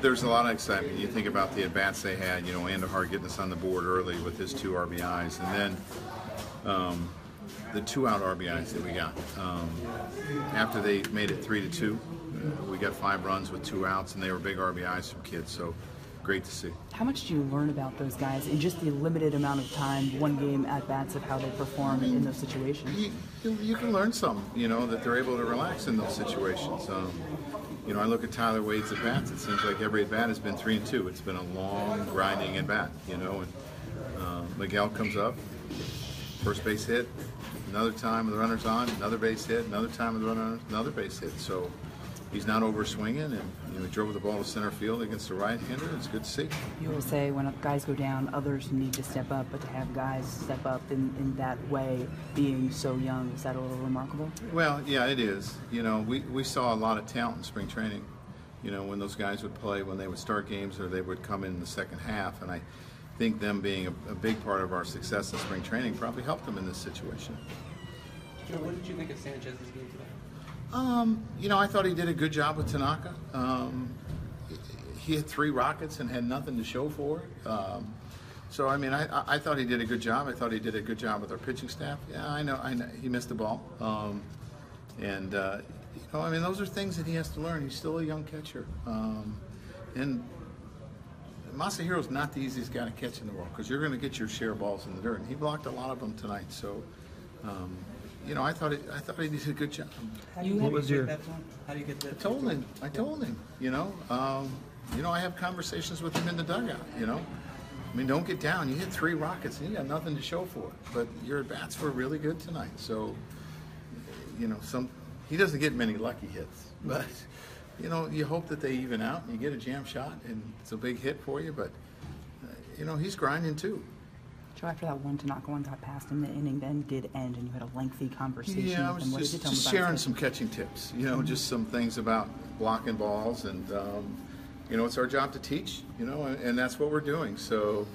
There's a lot of excitement. You think about the at-bats they had, Andujar getting us on the board early with his 2 RBIs, and then the 2-out RBIs that we got. After they made it 3-2, we got 5 runs with 2 outs, and they were big RBIs from kids, so great to see. How much do you learn about those guys in just the limited amount of time, one game at-bats, of how they perform in those situations? You can learn some, that they're able to relax in those situations. I look at Tyler Wade's at-bats. It seems like every at-bat has been 3-2. It's been a long, grinding at-bat, and Miguel comes up, first base hit, another time with the runners on, another base hit, another time with the runner, another base hit. So he's not over swinging, and he drove the ball to center field against a right-hander. It's good to see. You will say when guys go down, others need to step up, but to have guys step up in that way, being so young, is that a little remarkable? Well, yeah, it is. We saw a lot of talent in spring training. When those guys would play, when they would start games, or they would come in the second half, and I think them being a big part of our success in spring training probably helped them in this situation. Joe, what did you think of Sanchez's game today? I thought he did a good job with Tanaka. He had 3 rockets and had nothing to show for it. So, I thought he did a good job. I thought he did a good job with our pitching staff. Yeah, I know he missed the ball. Those are things that he has to learn. He's still a young catcher. And Masahiro's not the easiest guy to catch in the world, because you're going to get your share of balls in the dirt. And he blocked a lot of them tonight. So, I thought he did a good job. How do you get that? I told him. I have conversations with him in the dugout. Don't get down. You hit 3 rockets and you got nothing to show for it. But your at-bats were really good tonight. So, he doesn't get many lucky hits, but you hope that they even out and you get a jam shot and it's a big hit for you. But he's grinding too. Joe, after that one Tanaka one got passed in the inning, then did end, and you had a lengthy conversation yeah, with him. I was just sharing some catching tips, just some things about blocking balls, and it's our job to teach, and that's what we're doing. So,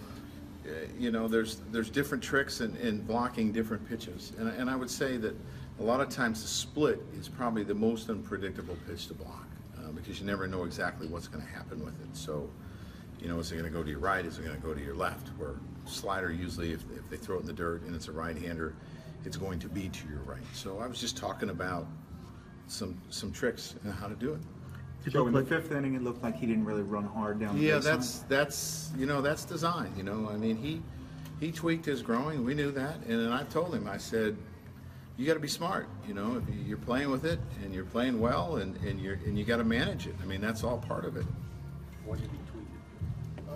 there's different tricks in blocking different pitches, and I would say that a lot of times the split is probably the most unpredictable pitch to block, because you never know exactly what's going to happen with it. So, is it going to go to your right? Is it going to go to your left? Where slider, usually if they throw it in the dirt and it's a right-hander, it's going to be to your right. So I was just talking about some tricks and how to do it. Joe, in the 5th inning, it looked like he didn't really run hard down the baseline. That's design. He tweaked his groin. We knew that, and then I told him, I said, you got to be smart. If you're playing with it and you're playing well, and you got to manage it. that's all part of it. What did he tweak?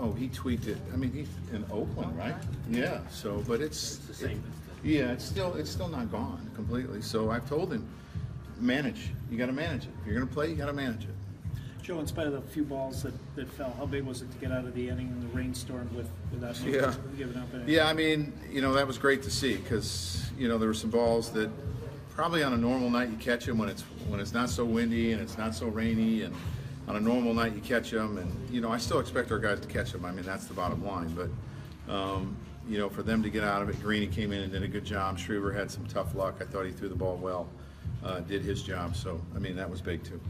Oh, he tweaked it. He's in Oakland, right? Yeah. So, but it's the same. Yeah, it's still not gone completely. So I've told him, manage. You got to manage it. If you're going to play, you got to manage it. Joe, in spite of the few balls that fell, how big was it to get out of the inning in the rainstorm without giving up anything? Yeah, that was great to see, because there were some balls that probably on a normal night you catch them when it's not so windy and it's not so rainy, and on a normal night you catch them, and I still expect our guys to catch them. That's the bottom line. But for them to get out of it, Greeny came in and did a good job. Shriver had some tough luck. I thought he threw the ball well, did his job. So that was big too.